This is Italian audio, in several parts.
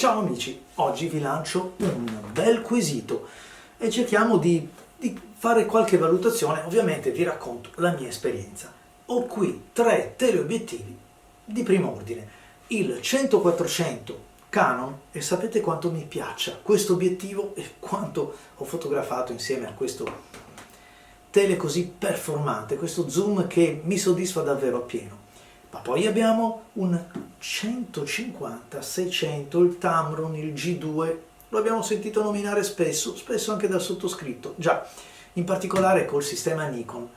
Ciao amici, oggi vi lancio un bel quesito e cerchiamo di fare qualche valutazione. Ovviamente vi racconto la mia esperienza. Ho qui tre teleobiettivi di primo ordine. Il 100-400 Canon, e sapete quanto mi piaccia questo obiettivo e quanto ho fotografato insieme a questo tele così performante, questo zoom che mi soddisfa davvero appieno. Ma poi abbiamo un 150-600, il Tamron, il G2, lo abbiamo sentito nominare spesso anche dal sottoscritto, già, in particolare col sistema Nikon.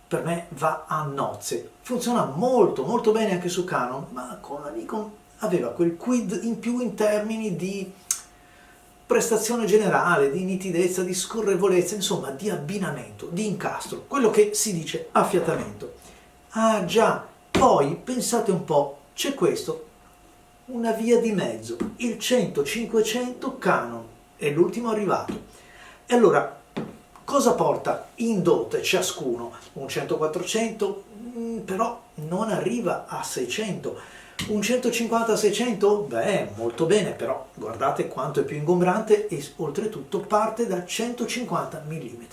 Per me va a nozze, funziona molto bene anche su Canon, ma con la Nikon aveva quel quid in più in termini di prestazione generale, di nitidezza, di scorrevolezza, insomma di abbinamento, di incastro, quello che si dice affiatamento. Ah già! Poi, pensate un po', c'è questo, una via di mezzo, il 100-500 Canon, è l'ultimo arrivato. E allora, cosa porta in dote ciascuno? Un 100-400, però non arriva a 600. Un 150-600? Beh, molto bene, però guardate quanto è più ingombrante e oltretutto parte da 150 mm.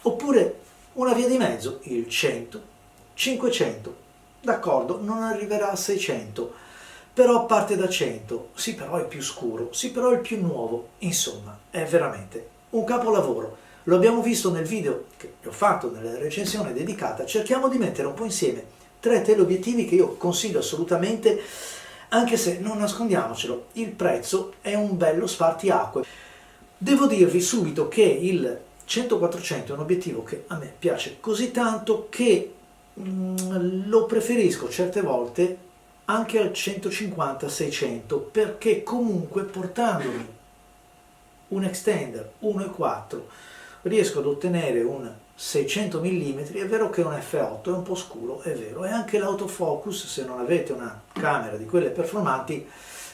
Oppure una via di mezzo, il 100-500. D'accordo, non arriverà a 600, però parte da 100, sì però è più scuro, sì però è più nuovo, insomma è veramente un capolavoro. Lo abbiamo visto nel video che ho fatto nella recensione dedicata. Cerchiamo di mettere un po' insieme tre teleobiettivi che io consiglio assolutamente, anche se non nascondiamocelo, il prezzo è un bello spartiacque. Devo dirvi subito che il 100-400 è un obiettivo che a me piace così tanto che lo preferisco certe volte anche al 150-600, perché comunque portandomi un extender 1.4 riesco ad ottenere un 600 mm. È vero che un f8 è un po' scuro, è vero, e anche l'autofocus, se non avete una camera di quelle performanti,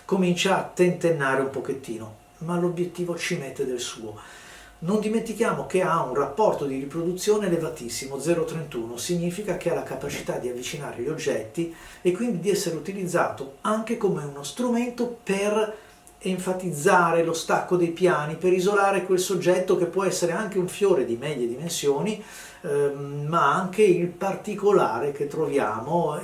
comincia a tentennare un pochettino, ma l'obiettivo ci mette del suo. Non dimentichiamo che ha un rapporto di riproduzione elevatissimo, 0,31, significa che ha la capacità di avvicinare gli oggetti e quindi di essere utilizzato anche come uno strumento per enfatizzare lo stacco dei piani, per isolare quel soggetto che può essere anche un fiore di medie dimensioni, ma anche il particolare che troviamo,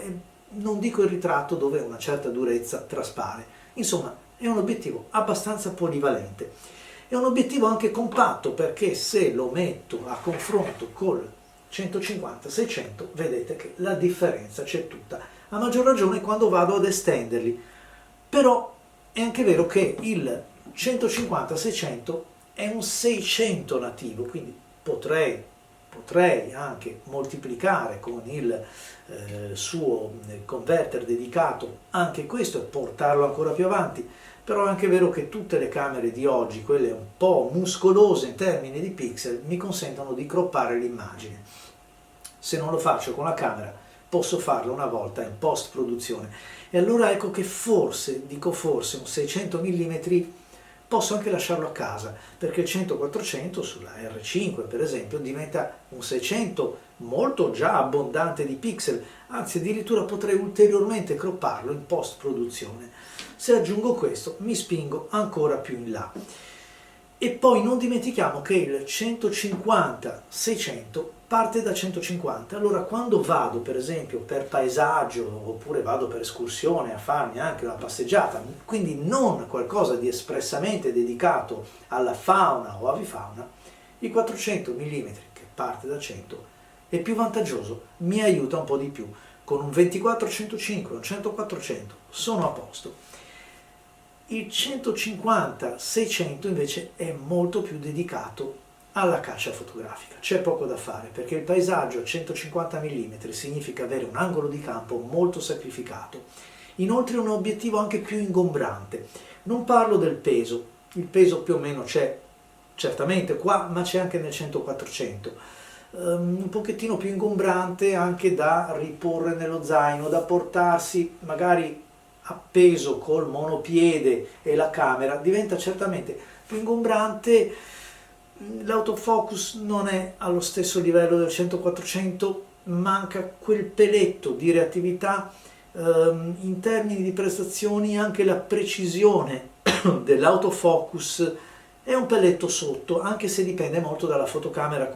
non dico il ritratto dove una certa durezza traspare. Insomma, è un obiettivo abbastanza polivalente. È un obiettivo anche compatto, perché se lo metto a confronto col 150-600 vedete che la differenza c'è tutta, a maggior ragione quando vado ad estenderli. Però è anche vero che il 150-600 è un 600 nativo, quindi potrei anche moltiplicare con il suo converter dedicato anche questo e portarlo ancora più avanti. Però è anche vero che tutte le camere di oggi, quelle un po' muscolose in termini di pixel, mi consentono di croppare l'immagine. Se non lo faccio con la camera, posso farlo una volta in post-produzione. E allora ecco che forse, dico forse, un 600 mm posso anche lasciarlo a casa, perché il 100-400 sulla R5 per esempio diventa un 600 molto già abbondante di pixel, anzi addirittura potrei ulteriormente cropparlo in post-produzione. Se aggiungo questo mi spingo ancora più in là. E poi non dimentichiamo che il 150-600 parte da 150, allora quando vado per esempio per paesaggio oppure vado per escursione a farmi anche una passeggiata, quindi non qualcosa di espressamente dedicato alla fauna o avifauna, il 400 mm che parte da 100 è più vantaggioso, mi aiuta un po' di più. Con un 24-105, un 100-400 sono a posto. Il 150-600 invece è molto più dedicato alla caccia fotografica. C'è poco da fare, perché il paesaggio a 150 mm significa avere un angolo di campo molto sacrificato. Inoltre è un obiettivo anche più ingombrante. Non parlo del peso, il peso più o meno c'è certamente qua, ma c'è anche nel 100-400. Un pochettino più ingombrante anche da riporre nello zaino, da portarsi magari appeso col monopiede e la camera, diventa certamente più ingombrante. L'autofocus non è allo stesso livello del 100-400, manca quel peletto di reattività in termini di prestazioni anche la precisione dell'autofocus è un pelletto sotto, anche se dipende molto dalla fotocamera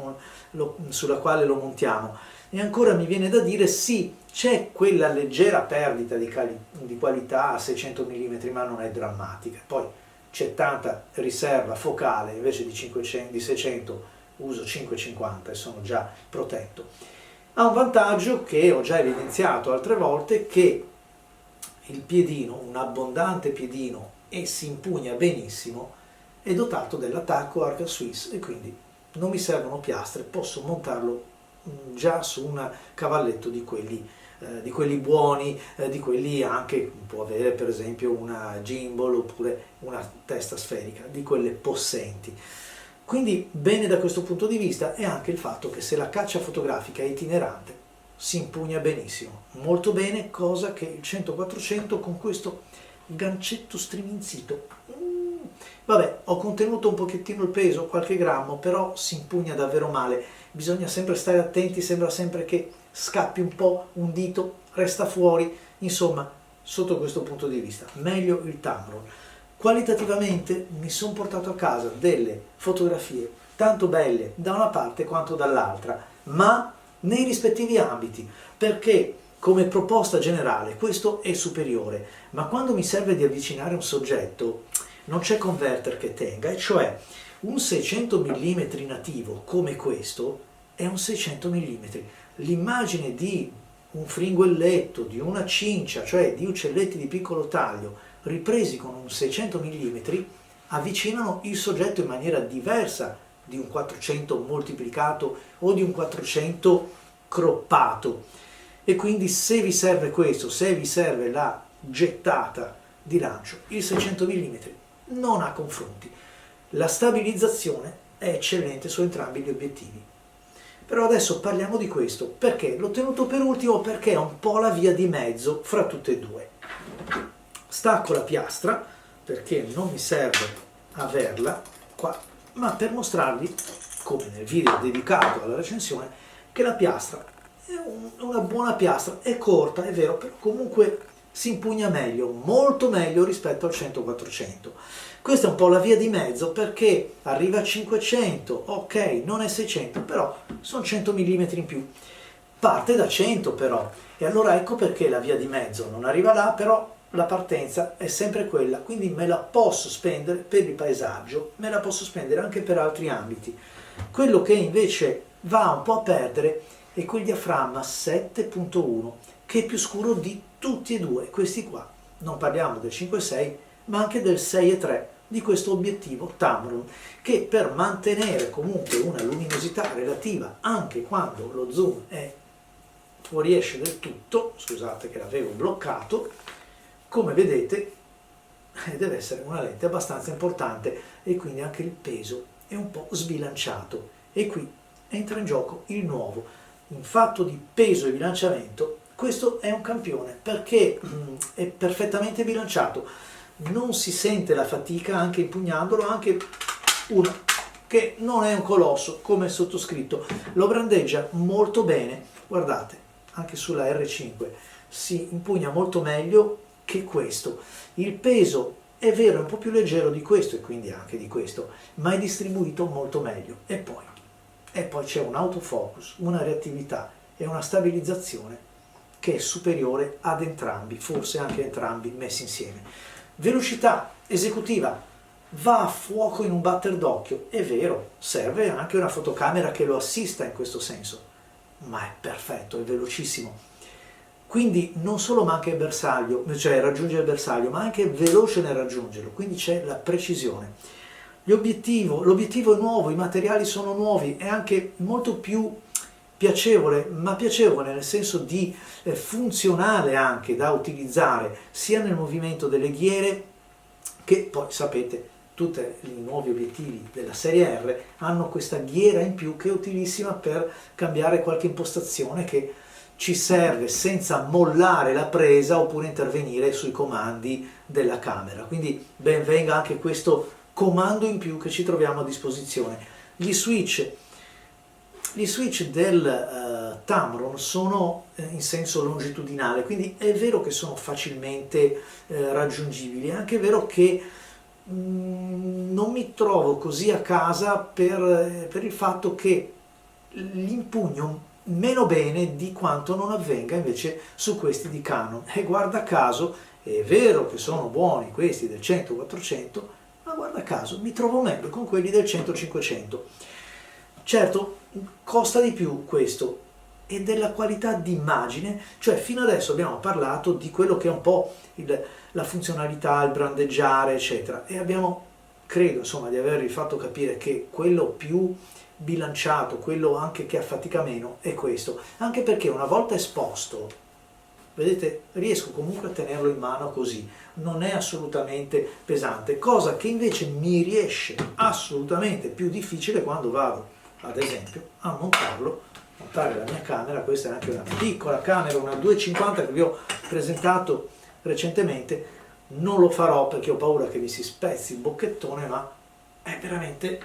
sulla quale lo montiamo. E ancora mi viene da dire sì, c'è quella leggera perdita di qualità a 600 mm, ma non è drammatica. Poi c'è tanta riserva focale, invece di 600 uso 550 e sono già protetto. Ha un vantaggio che ho già evidenziato altre volte, che il piedino, un abbondante piedino, e si impugna benissimo, è dotato dell'attacco Arca Swiss e quindi non mi servono piastre, posso montarlo già su un cavalletto di quelli buoni, di quelli anche, può avere per esempio una gimbal oppure una testa sferica, di quelle possenti. Quindi bene da questo punto di vista, è anche il fatto che se la caccia fotografica è itinerante si impugna benissimo, molto bene, cosa che il 100-400 con questo gancetto striminzito, vabbè, ho contenuto un pochettino il peso, qualche grammo, però si impugna davvero male, bisogna sempre stare attenti, sembra sempre che scappi un po', un dito resta fuori, insomma, sotto questo punto di vista, meglio il Tamron. Qualitativamente mi sono portato a casa delle fotografie tanto belle da una parte quanto dall'altra, ma nei rispettivi ambiti, perché come proposta generale questo è superiore, ma quando mi serve di avvicinare un soggetto non c'è converter che tenga, e cioè un 600 mm nativo come questo è un 600 mm. L'immagine di un fringuelletto, di una cincia, cioè di uccelletti di piccolo taglio, ripresi con un 600 mm, avvicinano il soggetto in maniera diversa di un 400 moltiplicato o di un 400 croppato. E quindi se vi serve questo, se vi serve la gettata di lancio, il 600 mm non ha confronti. La stabilizzazione è eccellente su entrambi gli obiettivi. Però adesso parliamo di questo, perché l'ho tenuto per ultimo, perché è un po' la via di mezzo fra tutte e due. Stacco la piastra, perché non mi serve averla qua, ma per mostrarvi, come nel video dedicato alla recensione, che la piastra è una buona piastra, è corta, è vero, però comunque si impugna meglio, molto meglio rispetto al 100-400. Questa è un po' la via di mezzo, perché arriva a 500, ok, non è 600, però sono 100 mm in più. Parte da 100 però, e allora ecco perché la via di mezzo non arriva là, però la partenza è sempre quella, quindi me la posso spendere per il paesaggio, me la posso spendere anche per altri ambiti. Quello che invece va un po' a perdere è quel diaframma 7.1, che è più scuro di tutti e due questi qua. Non parliamo del 5.6, ma anche del 6.3 di questo obiettivo Tamron, che per mantenere comunque una luminosità relativa anche quando lo zoom fuoriesce del tutto, scusate che l'avevo bloccato, come vedete deve essere una lente abbastanza importante, e quindi anche il peso è un po' sbilanciato, e qui entra in gioco il nuovo. In fatto di peso e bilanciamento questo è un campione, perché è perfettamente bilanciato, non si sente la fatica anche impugnandolo, anche uno che non è un colosso come il sottoscritto lo brandeggia molto bene. Guardate, anche sulla R5 si impugna molto meglio che questo. Il peso è vero, è un po' più leggero di questo e quindi anche di questo, ma è distribuito molto meglio. E poi c'è un autofocus, una reattività e una stabilizzazione che è superiore ad entrambi, forse anche entrambi messi insieme. Velocità esecutiva va a fuoco in un batter d'occhio, è vero, serve anche una fotocamera che lo assista in questo senso, ma è perfetto, è velocissimo. Quindi non solo manca il bersaglio, cioè raggiunge il bersaglio, ma anche è veloce nel raggiungerlo, quindi c'è la precisione. L'obiettivo è nuovo, i materiali sono nuovi, è anche molto più piacevole, ma piacevole nel senso di funzionale anche da utilizzare sia nel movimento delle ghiere, che poi sapete tutti i nuovi obiettivi della serie R hanno questa ghiera in più che è utilissima per cambiare qualche impostazione che ci serve senza mollare la presa oppure intervenire sui comandi della camera. Quindi ben venga anche questo comando in più che ci troviamo a disposizione. Gli switch del Tamron sono in senso longitudinale, quindi è vero che sono facilmente raggiungibili, è anche vero che non mi trovo così a casa per il fatto che li impugno meno bene di quanto non avvenga invece su questi di Canon. E guarda caso, è vero che sono buoni questi del 100-400, ma guarda caso mi trovo meglio con quelli del 100-500. Certo, costa di più questo, e della qualità d'immagine, cioè fino adesso abbiamo parlato di quello che è un po' la funzionalità, il brandeggiare, eccetera, e abbiamo, credo insomma di avervi fatto capire che quello più bilanciato, quello anche che affatica meno, è questo, anche perché una volta esposto, vedete, riesco comunque a tenerlo in mano così, non è assolutamente pesante, cosa che invece mi riesce assolutamente più difficile quando vado, ad esempio, a montare la mia camera. Questa è anche una piccola camera, una 250 che vi ho presentato recentemente. Non lo farò perché ho paura che mi si spezzi il bocchettone, ma è veramente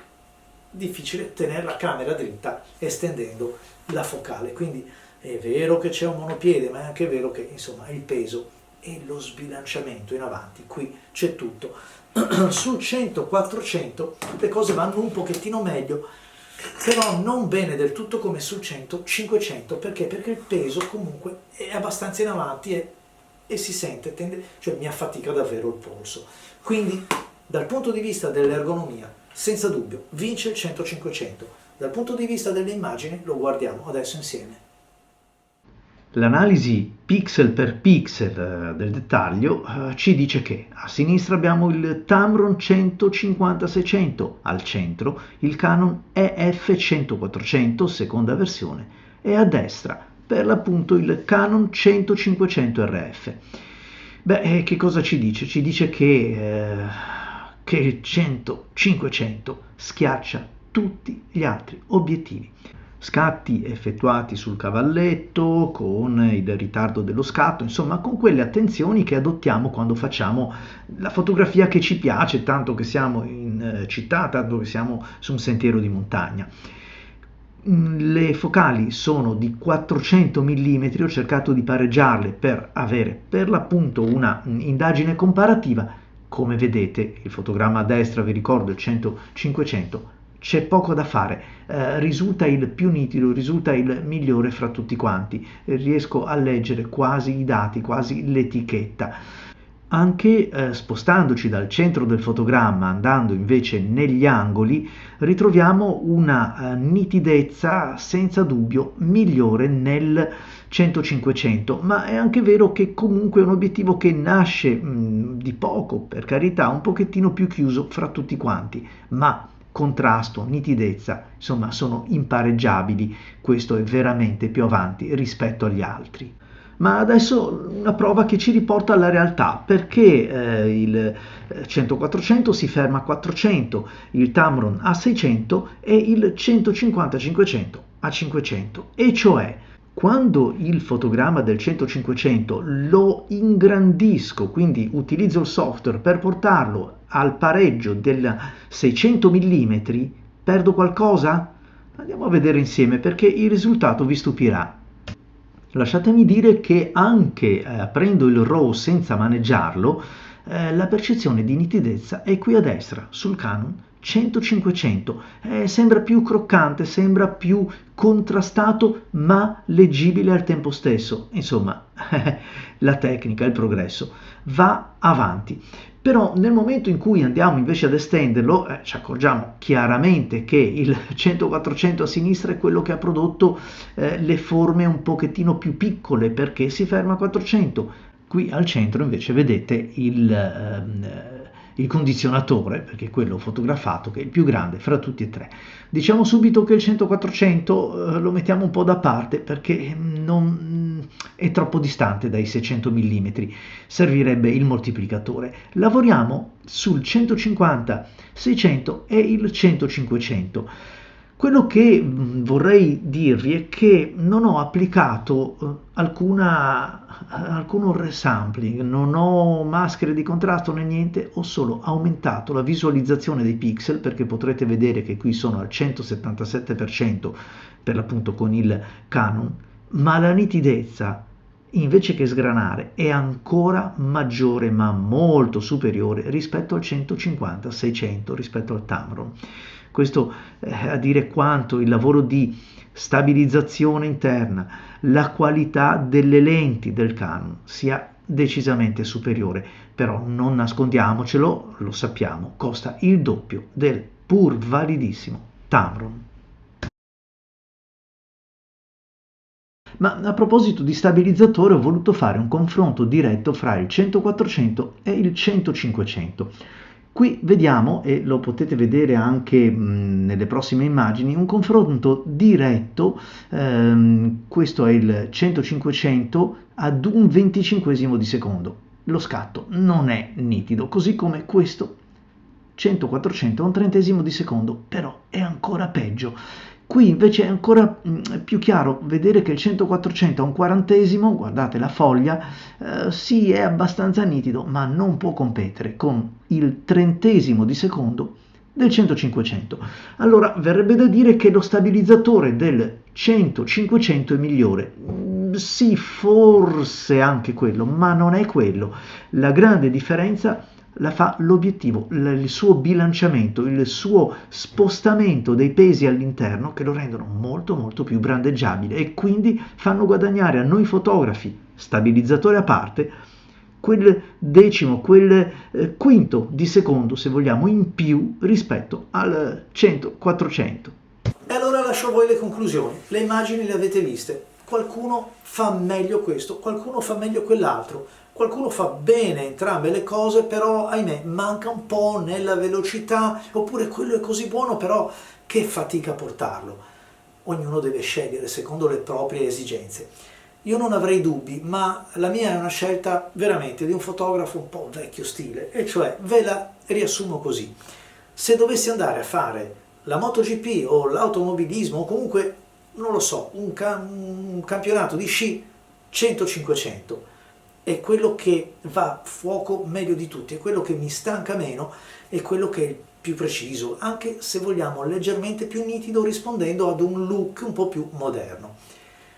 difficile tenere la camera dritta estendendo la focale, quindi è vero che c'è un monopiede, ma è anche vero che insomma il peso e lo sbilanciamento in avanti, qui c'è tutto. Sul 100-400 le cose vanno un pochettino meglio, però non bene del tutto come sul 100-500, perché? Perché il peso comunque è abbastanza in avanti e si sente, cioè mi affatica davvero il polso. Quindi dal punto di vista dell'ergonomia, senza dubbio, vince il 100-500. Dal punto di vista delle immagini lo guardiamo adesso insieme. L'analisi pixel per pixel del dettaglio ci dice che a sinistra abbiamo il Tamron 150-600, al centro il Canon EF 100-400 seconda versione e a destra per l'appunto il Canon 100-500 RF. Beh, che cosa ci dice? Ci dice che il 100-500 schiaccia tutti gli altri obiettivi. Scatti effettuati sul cavalletto, con il ritardo dello scatto, insomma con quelle attenzioni che adottiamo quando facciamo la fotografia che ci piace, tanto che siamo in città, tanto che siamo su un sentiero di montagna. Le focali sono di 400 mm, ho cercato di pareggiarle per avere per l'appunto una indagine comparativa. Come vedete, il fotogramma a destra, vi ricordo il 100-500, c'è poco da fare, risulta il più nitido, risulta il migliore fra tutti quanti, riesco a leggere quasi i dati, quasi l'etichetta. Anche spostandoci dal centro del fotogramma, andando invece negli angoli, ritroviamo una nitidezza senza dubbio migliore nel 100-500, ma è anche vero che comunque è un obiettivo che nasce di poco, per carità, un pochettino più chiuso fra tutti quanti, ma contrasto, nitidezza, insomma sono impareggiabili, questo è veramente più avanti rispetto agli altri. Ma adesso una prova che ci riporta alla realtà, perché il 100-400 si ferma a 400, il Tamron a 600 e il 150-500 a 500, e cioè quando il fotogramma del 100-500 lo ingrandisco, quindi utilizzo il software per portarlo al pareggio del 600 mm, perdo qualcosa? Andiamo a vedere insieme perché il risultato vi stupirà. Lasciatemi dire che anche aprendo il RAW senza maneggiarlo, la percezione di nitidezza è qui a destra, sul Canon 100-500, sembra più croccante, sembra più contrastato ma leggibile al tempo stesso. Insomma, la tecnica, il progresso va avanti. Però nel momento in cui andiamo invece ad estenderlo, ci accorgiamo chiaramente che il 100-400 a sinistra è quello che ha prodotto le forme un pochettino più piccole, perché si ferma a 400. Qui al centro invece vedete il condizionatore, perché è quello fotografato che è il più grande fra tutti e tre. Diciamo subito che il 100-400 lo mettiamo un po' da parte perché non è troppo distante dai 600 mm, servirebbe il moltiplicatore. Lavoriamo sul 150-600 e il 100-500. Quello che vorrei dirvi è che non ho applicato alcuno resampling, non ho maschere di contrasto né niente, ho solo aumentato la visualizzazione dei pixel, perché potrete vedere che qui sono al 177% per l'appunto con il Canon, ma la nitidezza, invece che sgranare, è ancora maggiore, ma molto superiore rispetto al 150-600, rispetto al Tamron. Questo a dire quanto il lavoro di stabilizzazione interna, la qualità delle lenti del Canon sia decisamente superiore, però non nascondiamocelo, lo sappiamo, costa il doppio del pur validissimo Tamron. Ma a proposito di stabilizzatore, ho voluto fare un confronto diretto fra il 100-400 e il 100-500. Qui vediamo, e lo potete vedere anche nelle prossime immagini, un confronto diretto, questo è il 100-500 ad un 25esimo di secondo. Lo scatto non è nitido, così come questo 100-400 a un trentesimo di secondo, però è ancora peggio. Qui invece è ancora più chiaro vedere che il 100-400 a un quarantesimo, guardate la foglia, sì è abbastanza nitido, ma non può competere con il trentesimo di secondo del 100-500. Allora verrebbe da dire che lo stabilizzatore del 100-500 è migliore. Sì, forse anche quello, ma non è quello. La grande differenza la fa l'obiettivo, il suo bilanciamento, il suo spostamento dei pesi all'interno che lo rendono molto molto più brandeggiabile e quindi fanno guadagnare a noi fotografi, stabilizzatore a parte, quel decimo, quel quinto di secondo, se vogliamo, in più rispetto al 100-400. E allora lascio a voi le conclusioni. Le immagini le avete viste. Qualcuno fa meglio questo, qualcuno fa meglio quell'altro, qualcuno fa bene entrambe le cose, però ahimè manca un po' nella velocità, oppure quello è così buono però che fatica a portarlo. Ognuno deve scegliere secondo le proprie esigenze. Io non avrei dubbi, ma la mia è una scelta veramente di un fotografo un po' vecchio stile, e cioè ve la riassumo così. Se dovessi andare a fare la MotoGP o l'automobilismo o comunque, non lo so, un campionato di sci 100-500 è quello che va a fuoco meglio di tutti, è quello che mi stanca meno, è quello che è più preciso, anche se vogliamo leggermente più nitido, rispondendo ad un look un po' più moderno.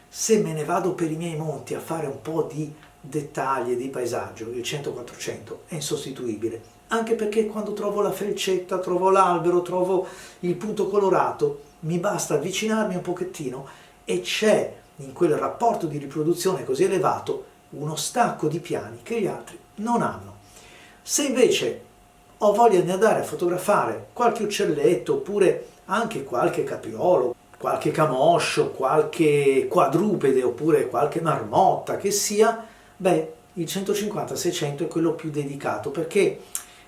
Se me ne vado per i miei monti a fare un po' di dettagli di paesaggio, il 100-400 è insostituibile, anche perché quando trovo la felcetta, trovo l'albero, trovo il punto colorato, mi basta avvicinarmi un pochettino e c'è in quel rapporto di riproduzione così elevato uno stacco di piani che gli altri non hanno. Se invece ho voglia di andare a fotografare qualche uccelletto oppure anche qualche capriolo, qualche camoscio, qualche quadrupede oppure qualche marmotta che sia, beh, il 150-600 è quello più dedicato, perché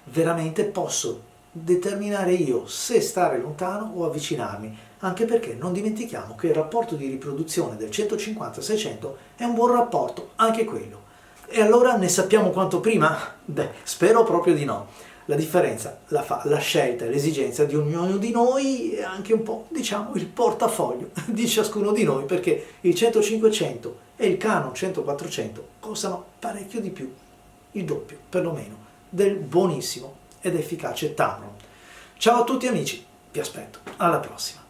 veramente posso determinare io se stare lontano o avvicinarmi, anche perché non dimentichiamo che il rapporto di riproduzione del 150-600 è un buon rapporto, anche quello. E allora ne sappiamo quanto prima? Beh, spero proprio di no. La differenza la fa la scelta e l'esigenza di ognuno di noi e anche un po', diciamo, il portafoglio di ciascuno di noi, perché il 100-500 e il Canon 100-400 costano parecchio di più, il doppio perlomeno, del buonissimo ed efficace Tamron. Ciao a tutti amici, vi aspetto, alla prossima.